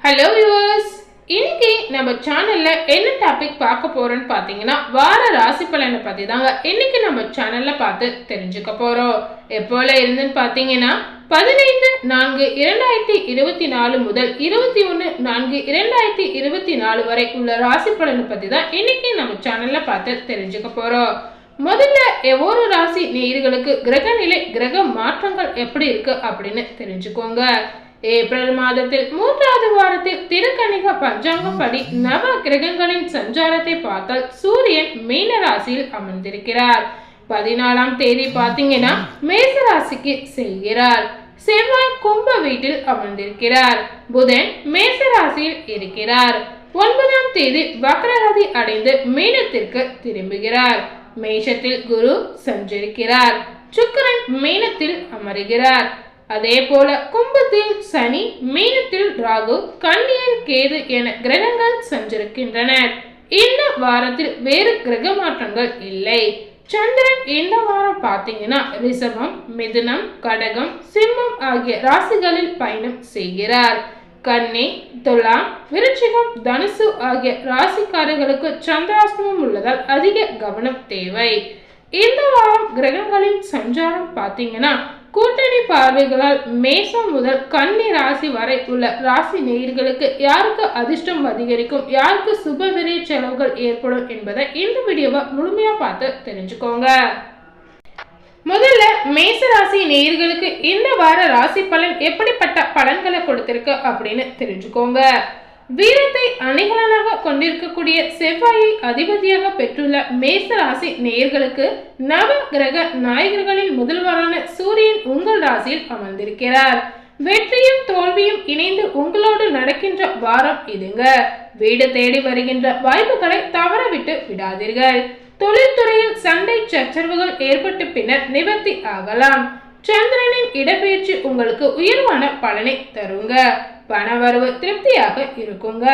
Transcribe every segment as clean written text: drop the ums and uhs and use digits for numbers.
Hello viewers, இன்னைக்கு நம்ம சேனல்ல என்ன டாபிக் பார்க்க போறோம்னு பார்த்தீங்கன்னா வார ராசி பலனை பத்தி தாங்க இன்னைக்கு நம்ம சேனல்ல பார்த்து தெரிஞ்சுக்க போறோம். எப்போல இருந்துன்னு பார்த்தீங்கன்னா 15/4/2024 முதல் 21/4/2024 வரை உள்ள ராசி பலனை பத்தி தான் இன்னைக்கு நம்ம சேனல்ல பார்த்து தெரிஞ்சுக்க போறோம். முதல்ல ஒவ்வொரு ராசி நேயர்களுக்கு கிரக நிலை கிரக மாற்றங்கள் எப்படி இருக்கு அப்படின்னு தெரிஞ்சுக்கோங்க. ஏப்ரல் மாதத்தில் 3வது வாரத்தில் திருக்கணிக பஞ்சாங்கப்படி நவ கிரகங்களின் சஞ்சாரத்தை பார்த்தால் சூரியன் மீன ராசியில் அமர்ந்திருக்கிறார். 14ஆம் தேதி பார்த்தீங்கன்னா மேச ராசிக்கு செல்கிறார். செவ்வாய் கும்ப வீட்டில் அமர்ந்திருக்கிறார். புதன் மேச ராசியில் இருக்கிறார். 9ஆம் தேதி வக்ரகதி அடைந்து மீனத்திற்கு திரும்புகிறார். மேஷத்தில் குரு சஞ்சரிக்கிறார். சுக்கிரன் மீனத்தில் அமருகிறார். அதே போல கும்பத்தில் சனி, மீனத்தில் ராகு, கன்னியில் கேது என கிரகங்கள் சஞ்சரிக்கின்றனர். இந்த வாரத்தில் வேறு கிரக மாற்றங்கள் இல்லை. சந்திரன் இந்த வாரம் பார்த்தீங்கன்னா ரிஷபம், மிதுனம், கடகம், சிம்மம் ஆகிய ராசிகளில் பயணம் செய்கிறார். கன்னி, துலாம், விருச்சிகம், தனுசு ஆகிய ராசிக்காரர்களுக்கு சந்திராஷ்டமம் உள்ளதால் அதிக கவனம் தேவை. இந்த வாரம் கிரகங்களின் சஞ்சாரம் பார்த்தீங்கன்னா கூட்டணி பார்வைகளால் மேசம் முதல் கன்னி ராசி வரை உள்ள ராசி நேயர்களுக்கு யாருக்கு அதிர்ஷ்டம் அதிகரிக்கும், யாருக்கு சுப விரை செலவுகள் ஏற்படும் என்பதை இந்த வீடியோவை முழுமையா பார்த்து தெரிஞ்சுக்கோங்க. முதல்ல மேச ராசி நேயர்களுக்கு இந்த வார ராசி பலன் எப்படிப்பட்ட பலன்களை கொடுத்திருக்கு அப்படின்னு தெரிஞ்சுக்கோங்க. வீரத்தை அணிகலனாக கொண்டிருக்கக்கூடிய செவ்வாயை அதிபதியாக பெற்றுள்ள மேச ராசி நேயர்களுக்கு நவ கிரக நாயகர்களின் முதல்வரான சூரியன் உங்கள் ராசியில் அமர்ந்திருக்கிறார். வெற்றியும் தோல்வியும் இணைந்து உங்களோடு நடக்கின்ற வாரம் இதுங்க. வீடு தேடி வருகின்ற வாய்ப்புகளை தவறவிட்டு விடாதீர்கள். தொழில்துறையில் சண்டை சச்சரவுகள் ஏற்பட்டு பின்னர் நிவர்த்தி ஆகலாம். சந்திரனின் இடப்பெயர்ச்சி உங்களுக்கு உயர்வான பலனை தருங்க. பணவரவு திருப்தியாக இருக்குங்க.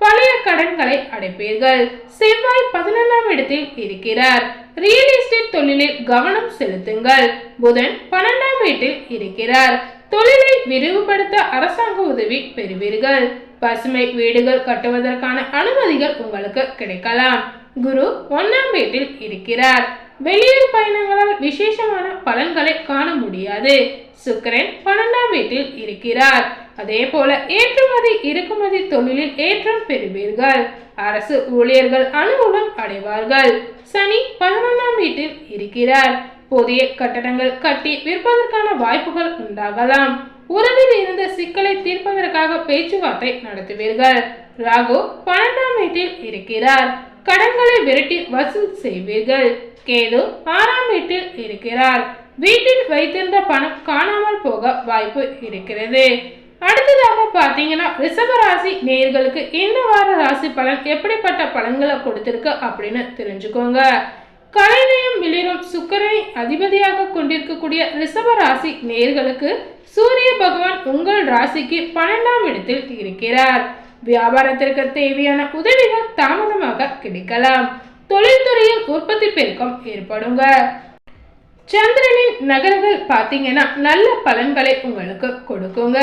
பழைய கடன்களை அடைப்பீர்கள். செவ்வாய் 11ஆம் இடத்தில் இருக்கிறார். ரியல் எஸ்டேட் தொழிலில் கவனம் செலுத்துங்கள். புதன் 12ஆம் வீட்டில் இருக்கிறார். தொழிலை விரிவுபடுத்த அரசாங்க உதவி பெறுவீர்கள். பசுமை வீடுகள் கட்டுவதற்கான அனுமதிகள் உங்களுக்கு கிடைக்கலாம். குரு 1ஆம் வீட்டில் இருக்கிறார். வெளியூர் பயணங்களால் விசேஷமான பலன்களை காண முடியாது. சுக்கிரன் 12ஆம் வீட்டில் இருக்கிறார். அதே போல ஏற்றுமதி இறக்குமதி தொழிலில் ஏற்றம் பெறுவீர்கள். அரசு ஊழியர்கள் அனுகூலம் அடைவார்கள். சனி 11ஆம் வீட்டில் இருக்கிறார். புதிய கட்டடங்கள் கட்டி விற்பதற்கான வாய்ப்புகள் உண்டாகலாம். உறவில் இருந்த சிக்கலை தீர்ப்பதற்காக பேச்சுவார்த்தை நடத்துவீர்கள். ராகு 12ஆம் வீட்டில் இருக்கிறார். கடன்களை விரட்டி வசூல் செய்வீர்கள். கேது 6ஆம் வீட்டில் இருக்கிறார். வீட்டில் வைத்திருந்த பணம் காணாமல் போக வாய்ப்பு இருக்கிறது. அடுத்ததாக பார்த்தீங்கன்னா ரிஷபராசி நேயர்களுக்கு இந்த வார ராசி பலன் எப்படிப்பட்ட பலன்களை கொடுத்திருக்கு அப்படின்னு தெரிஞ்சுக்கோங்க. கலைநயம் மிளிரும் சுக்கிரனை அதிபதியாக கொண்டிருக்கக்கூடிய ரிஷபராசி நேயர்களுக்கு சூரிய பகவான் உங்கள் ராசிக்கு 12ஆம் இடத்தில் இருக்கிறார். வியாபாரத்திற்கு தேவையான உதவிகள் தாமதமாக கிடைக்கலாம். தொழில்துறையில் உற்பத்தி பெருக்கம் ஏற்படுங்க. சந்திரனின் நகரங்கள் பார்த்தீங்கன்னா நல்ல பலன்களை உங்களுக்கு கொடுக்குங்க.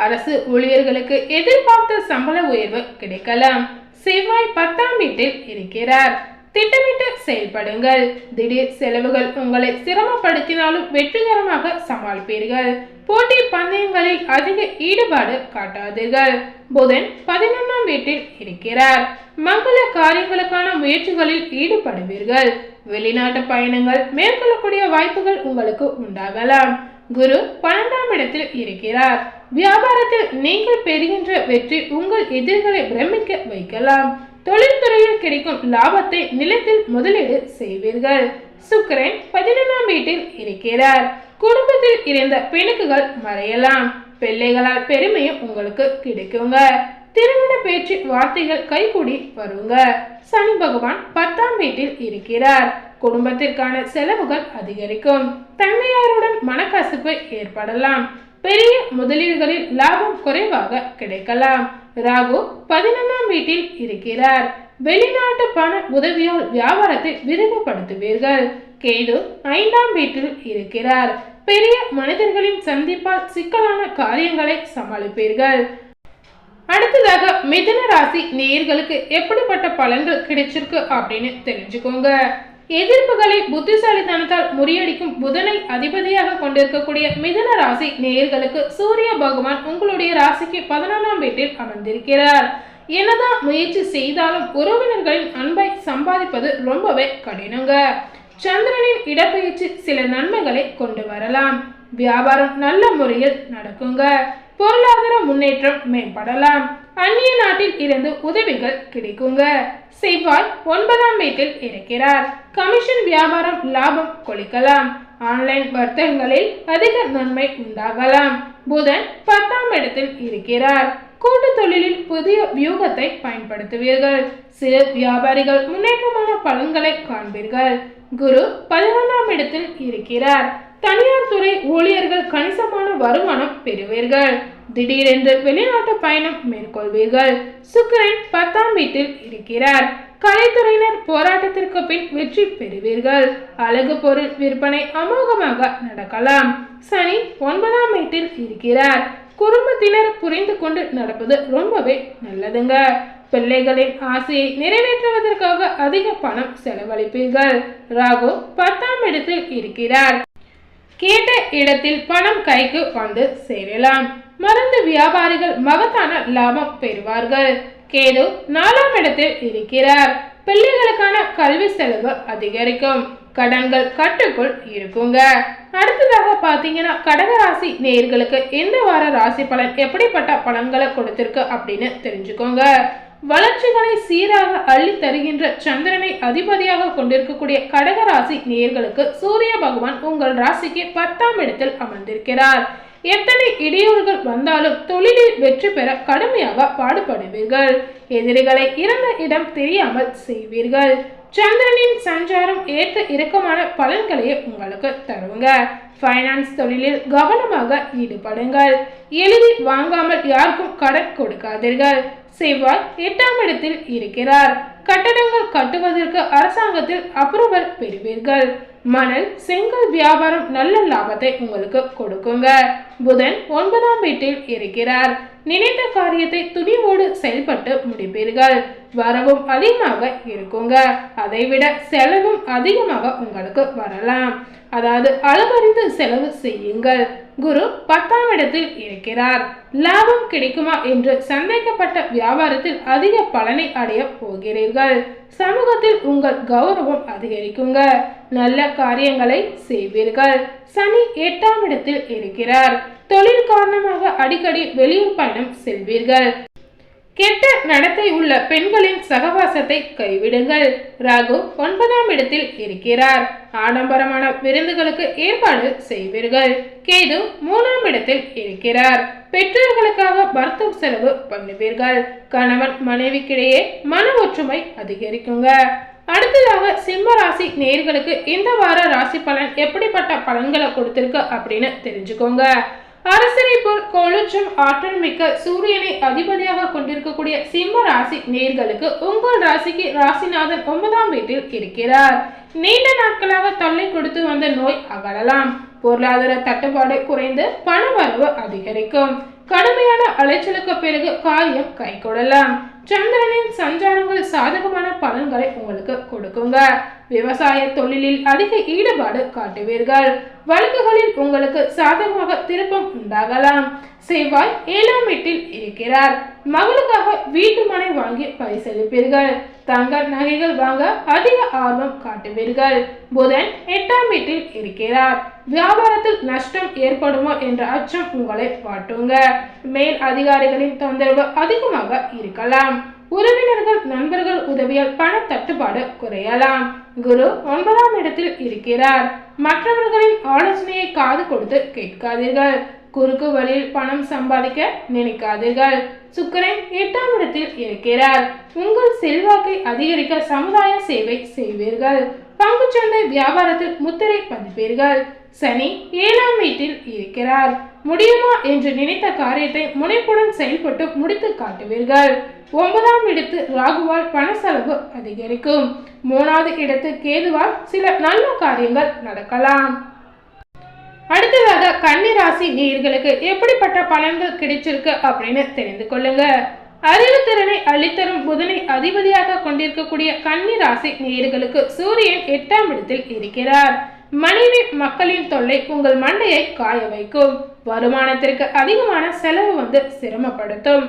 அரசு ஊழியர்களுக்கு எதிர்பார்த்த சம்பள உயர்வு கிடைக்கலாம். செவ்வாய் 10ஆம் வீட்டில் இருக்கிறார். திட்டமிட்டு செயல்படுங்கள். திடீர் செலவுகள் உங்களை சிரமப்படுத்தினாலும் வெற்றிகரமாக சமாளிப்பீர்கள். போட்டி பந்தயங்களில் அதிக ஈடுபாடு காட்டாதீர்கள். புதன் 11ஆம் வீட்டில் இருக்கிறார். மங்கள காரியங்களுக்கான முயற்சிகளில் ஈடுபடுவீர்கள். வெளிநாட்டு பயணங்கள் மேற்கொள்ளக்கூடிய வாய்ப்புகள் உங்களுக்கு உண்டாகலாம். குரு 12ஆம் இடத்தில் இருக்கிறார். வியாபாரத்தில் நீங்கள் பெறுகின்ற வெற்றி உங்கள் எதிரிகளை பிரமிக்க வைக்கலாம். தொழில்துறையில் கிடைக்கும் லாபத்தை நிலத்தில் முதலீடு செய்வீர்கள். சுக்கிரன் 11ஆம் வீட்டில் இருக்கிறார். குடும்பத்தில் இருந்த பிணக்குகள் மறையலாம். பிள்ளைகளால் பெருமையும் உங்களுக்கு கிடைக்குங்க. திருமண பேச்சு வார்த்தைகள் கைகூடி வருங்க. சனி பகவான் 10ஆம் வீட்டில் இருக்கிறார். குடும்பத்திற்கான செலவுகள் அதிகரிக்கும். தந்தையாருடன் மனக்கசப்பு ஏற்படலாம். பெரிய முதலீடுகளில் லாபம் குறைவாக கிடைக்கலாம். ராகு 11ஆம் வீட்டில் இருக்கிறார். வெளிநாட்டு பண உதவியால் வியாபாரத்தை விரிவுபடுத்துவீர்கள். கேது 5ஆம் வீட்டில் இருக்கிறார். பெரிய மனிதர்களின் சந்திப்பால் சிக்கலான காரியங்களை சமாளிப்பீர்கள். அடுத்ததாக மிதுன ராசி நேயர்களுக்கு எப்படிப்பட்ட பலன்கள் கிடைச்சிருக்கு அப்படின்னு தெரிஞ்சுக்கோங்க. எதிர்ப்புகளை புத்திசாலித்தனத்தால் முறியடிக்கும் புதனை அதிபதியாக கொண்டிருக்கக்கூடிய மிதுன ராசி நேயர்களுக்கு சூரிய பகவான் உங்களுடைய ராசிக்கு 11ஆம் வீட்டில் அமர்ந்திருக்கிறார். என்னதான் முயற்சி செய்தாலும் உறவினர்களின் அன்பை சம்பாதிப்பது ரொம்பவே கடினங்க. சந்திரனின் இடப்பெயர்ச்சி சில நன்மைகளை கொண்டு வரலாம். வியாபாரம் நல்ல முறையில் நடக்குங்க. பொருளாதார முன்னேற்றம் மேம்படலாம். அந்நிய நாட்டில் இருந்து உதவிகள் கிடைக்குங்க. செவ்வாய் 9ஆம் வீட்டில் இருக்கிறார். கமிஷன் வியாபாரம் லாபம் கொளிக்கலாம். ஆன்லைன் வர்த்தகங்களில் அதிக நன்மை உண்டாகலாம். புதன் 10ஆம் இடத்தில் இருக்கிறார். கூட்டு தொழிலில் புதிய வியூகத்தை பயன்படுத்துவீர்கள். சிறு வியாபாரிகள் முன்னேற்றமான பலன்களை காண்பீர்கள். குரு 11ஆம் இடத்தில் இருக்கிறார். தனியார் துறை ஊழியர்கள் கணிசமான வருமானம் பெறுவீர்கள். திடீரென்று வெளிநாட்டு பயணம் மேற்கொள்வீர்கள். சுக்கிரன் 10ஆம் வீட்டில் இருக்கிறார். கலைத்துறையினர் போராட்டத்திற்கு பின் வெற்றி பெறுவீர்கள். அழகு பொருள் விற்பனை அமோகமாக நடக்கலாம். சனி 9ஆம் வீட்டில் இருக்கிறார். குடும்பத்தினர் புரிந்து கொண்டு நடப்பது ரொம்பவே நல்லதுங்க. பிள்ளைகளின் ஆசையை நிறைவேற்றுவதற்காக அதிக பணம் செலவழிப்பீர்கள். ராகு 10ஆம் இடத்தில் இருக்கிறார். கேட்ட இடத்தில் பணம் கைக்கு வந்து சேரலாம். மருந்து வியாபாரிகள் மகத்தான லாபம் பெறுவார்கள். கேது 4ஆம் இடத்தில் இருக்கிறார். பிள்ளைகளுக்கான கல்வி செலவு அதிகரிக்கும். கடன்கள் கட்டுக்குள் இருக்குங்க. அடுத்ததாக பாத்தீங்கன்னா கடகராசி நேயர்களுக்கு இந்த வார ராசி பலன் எப்படிப்பட்ட பலன்களை கொடுத்திருக்கு அப்படின்னு தெரிஞ்சுக்கோங்க. வளர்ச்சிகளை சீராக அள்ளி தருகின்ற சந்திரனை அதிபதியாக கொண்டிருக்கக்கூடிய கடகராசி நேயர்களுக்கு சூரிய பகவான் உங்கள் ராசிக்கு 10ஆம் இடத்தில் அமர்ந்திருக்கிறார். எத்தனை இடையூறுகள் வந்தாலும் தொழிலில் வெற்றி பெற கடுமையாக பாடுபடுவீர்கள். எதிரிகளை இறந்த இடம் தெரியாமல் செய்வீர்கள். சந்திரனின் சஞ்சாரம் ஏற்ற இறக்கமான பலன்களையே உங்களுக்கு தருங்க. ஃபைனான்ஸ் தொழிலில் கவனமாக ஈடுபடுங்கள். எழுதி வாங்காமல் யாருக்கும் கடன் கொடுக்காதீர்கள். செவ்வாய் 8ஆம் இடத்தில் இருக்கிறார். கட்டடங்கள் கட்டுவதற்கு அரசாங்கத்தில் அப்ரூவல் பெறுவீர்கள். மணல் செங்கல் வியாபாரம் நல்ல லாபத்தை உங்களுக்கு கொடுக்குங்க. புதன் 9ஆம் வீட்டில் இருக்கிறார். நினைத்த காரியத்தை துணிவோடு செயல்பட்டு முடிப்பீர்கள். வரவும் அதிகமாக இருக்குங்க. அதைவிட செலவும் அதிகமாக உங்களுக்கு வரலாம். அதாவது அளவறிந்து செலவு செய்யுங்கள். குரு 10ஆம் இடத்தில் இருக்கிறார். லாபம் கிடைக்குமா என்று சந்தேகப்பட்ட வியாபாரத்தில் அதிக பலனை அடைய போகிறீர்கள். சமூகத்தில் உங்கள் கௌரவம் அதிகரிக்குங்க. நல்ல காரியங்களை செய்வீர்கள். சனி 8ஆம் இடத்தில் இருக்கிறார். தொழில் காரணமாக அடிக்கடி வெளியூர் பயணம் செல்வீர்கள். கெட்ட நடத்தை உள்ள பெண்களின் சகவாசத்தை கைவிடுங்கள். ராகு 9ஆம் இடத்தில் இருக்கிறார். ஆடம்பரமான விருந்துகளுக்கு ஏற்பாடு செய்வீர்கள். கேது 3ஆம் இடத்தில் இருக்கிறார். பெற்றோர்களுக்காக மருத்துவ செலவு பண்ணுவீர்கள். கணவன் மனைவிக்கிடையே மன ஒற்றுமை அதிகரிக்குங்க. அடுத்ததாக சிம்ம ராசி நேயர்களுக்கு இந்த வார ராசி பலன் எப்படிப்பட்ட பலன்களை கொடுத்திருக்கு அப்படின்னு தெரிஞ்சுக்கோங்க. அரசரை போல் கொளுச்சம் ஆற்றல் மிக்க சூரியனை அதிபதியாக கொண்டிருக்கக்கூடிய சிம்ம ராசி நேயர்களுக்கு உங்கள் ராசிக்கு ராசிநாதன் 9ஆம் வீட்டில் இருக்கிறார். நீண்ட நாட்களாக தொல்லை கொடுத்து வந்த நோய் அகலலாம். பொருளாதார தட்டுப்பாடு குறைந்து பண வரவு அதிகரிக்கும். கடுமையான அலைச்சலுக்கு பிறகு காரியம் கைகூடலாம். சந்திரனின் சஞ்சாரங்கள் சாதகமான பலன்களை உங்களுக்கு கொடுக்குங்க. விவசாய தொழிலில் அதிக ஈடுபாடு காட்டுவீர்கள். வழக்குகளில் உங்களுக்கு சாதகமாக திருப்பம் உண்டாகலாம். செவ்வாய் 7ஆம் வீட்டில் இருக்கிறார். மகளுக்காக வீட்டு மனை வாங்கி பரிசளிப்பீர்கள். தங்க நகைகள் வாங்க அதிக ஆர்வம் காட்டுவீர்கள். புதன் 8ஆம் வீட்டில் இருக்கிறார். வியாபாரத்தில் நஷ்டம் ஏற்படுமோ என்ற அச்சம் உங்களை வாட்டுங்க. மேல் அதிகாரிகளின் தொந்தரவு அதிகமாக இருக்கலாம். உறவினர்கள் நண்பர்கள் உதவியால் பண தட்டுப்பாடு குறையலாம். குரு 9ஆம் இடத்தில் இருக்கிறார். மற்றவர்களின் ஆலோசனையை காது கொடுத்து கேட்காதீர்கள். குறுக்கு வழியில் பணம் சம்பாதிக்க நினைக்காதீர்கள். சுக்கிரன் 8ஆம் இடத்தில் இருக்கிறார். உங்கள் செல்வாக்கை அதிகரிக்க சமுதாய சேவை செய்வீர்கள். பங்குச்சந்தை வியாபாரத்தில் முத்திரை பதிப்பீர்கள். சனி 7ஆம் வீட்டில் இருக்கிறார். முடியுமா என்று நினைத்த காரியத்தை முனைப்புடன் செயல்பட்டு முடித்து காட்டுவீர்கள். 9ஆம் இடத்து ராகுவால் பண செலவு அதிகரிக்கும். 3வது இடத்து கேதுவால் சில நல்ல காரியங்கள் நடக்கலாம். அடுத்ததாக கன்னி ராசி நேயர்களுக்கு எப்படிப்பட்ட பலன்கள் கிடைச்சிருக்கு அப்படின்னு தெரிந்து கொள்ளுங்க. அறிவுத்திறனை அளித்தரும் புதனை அதிபதியாக கொண்டிருக்கக்கூடிய கன்னி ராசி நேயர்களுக்கு சூரியன் 8ஆம் இடத்தில் இருக்கிறார். மனைவி மக்களின் தொல்லை உங்கள் மண்டையை காய வைக்கும். வருமானத்திற்கு அதிகமான செலவு சிரமப்படுத்தும்.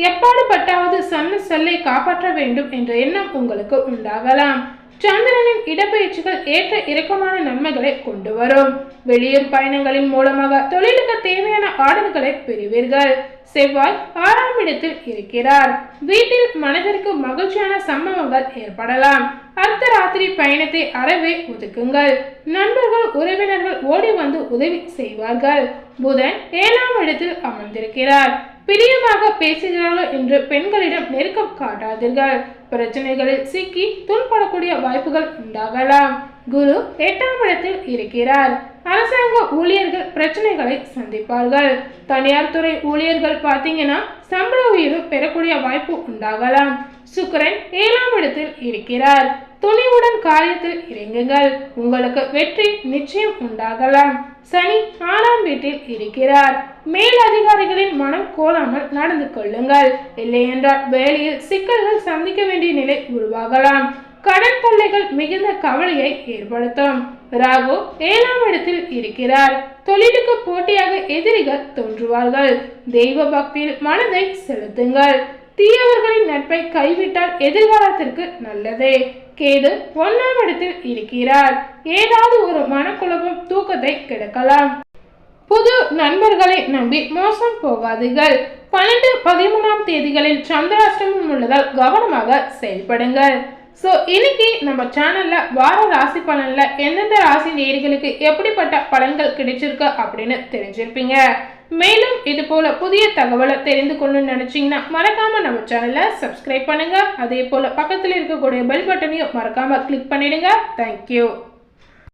எப்பாடுபட்டாவது சொன்ன சொல்லை காப்பாற்ற வேண்டும் என்ற எண்ணம் உங்களுக்கு உண்டாகலாம். சந்திரனின் இடப்பெயர்ச்சிகள் ஏற்ற இறக்கமான நன்மைகளை கொண்டு வரும். வெளியூர் பயணங்களின் மூலமாக தொழிலுக்கு தேவையான ஆர்டர்களை பெறுவீர்கள். செவ்வாய் 6ஆம் இடத்தில் இருக்கிறார். வீட்டில் மனதிற்கு மகிழ்ச்சியான சம்பவங்கள் ஏற்படலாம். அர்த்தராத்திரி பயணத்தை அறவே ஒதுக்குங்கள். நண்பர்கள் உறவினர்கள் ஓடி வந்து உதவி செய்வார்கள். புதன் 7ஆம் இடத்தில் அமர்ந்திருக்கிறார். பிரியமாக பேசுகிறார்களோ என்று பெண்களிடம் நெருக்கம் காட்டாதீர்கள். பிரச்சனைகளில் சிக்கி துன்பப்படக்கூடிய வாய்ப்புகள் உண்டாகலாம். குரு 8ஆம் இடத்தில் இருக்கிறார். அரசாங்க ஊழியர்கள் பிரச்சனைகளை சந்திப்பார்கள். தனியார் துறை ஊழியர்கள் பார்த்தீங்கன்னா சம்பள உயர்வு பெறக்கூடிய வாய்ப்பு உண்டாகலாம். சுக்கிரன் 7ஆம் இடத்தில் இருக்கிறார். துணிவுடன் காரியத்தில் இறங்குங்கள். உங்களுக்கு வெற்றி நிச்சயம் உண்டாகலாம். சனி 6ஆம் வீட்டில் இருக்கிறார். மேல் அதிகாரிகளின் மனம் கோலாமல் நடந்து கொள்ளுங்கள். இல்லையென்றால் வேலையில் சிக்கல்கள் சந்திக்க வேண்டிய நிலை உருவாகலாம். கடன் தொல்லைகள் மிகுந்த கவலையை ஏற்படுத்தும். ராகு 7ஆம் இடத்தில் இருக்கிறார். தொழிலுக்கு போட்டியாக எதிரிகள் தோன்றுவார்கள். தெய்வ பக்தியில் மனதை செலுத்துங்கள். தீயவர்களின் நட்பை கைவிட்டால் எதிர்காலத்திற்கு நல்லதே. கேது 1ஆம் இடத்தில் இருக்கிறார். ஏதாவது ஒரு மனக்குழப்பம் தூக்கத்தை கெடுக்கலாம். புது நண்பர்களை நம்பி மோசம் போகாதீர்கள். 12, 13ஆம் தேதிகளில் சந்திராஷ்டமம் உள்ளதால் கவனமாக செயல்படுங்கள். இன்னைக்கு நம்ம சேனல்ல வார ராசி பலன்ல எந்தெந்த ராசி நேயர்களுக்கு எப்படிப்பட்ட பலன்கள் கிடைச்சிருக்கு அப்படின்னு தெரிஞ்சிருப்பீங்க. மேலும் இது போல புதிய தகவலை தெரிந்து கொள்ளணும்னு நினைச்சீங்கன்னா மறக்காம நம்ம சேனலை சப்ஸ்கிரைப் பண்ணுங்க. அதே போல பக்கத்தில் இருக்கக்கூடிய பெல் பட்டனையும் மறக்காம கிளிக் பண்ணிடுங்க. தேங்க்யூ.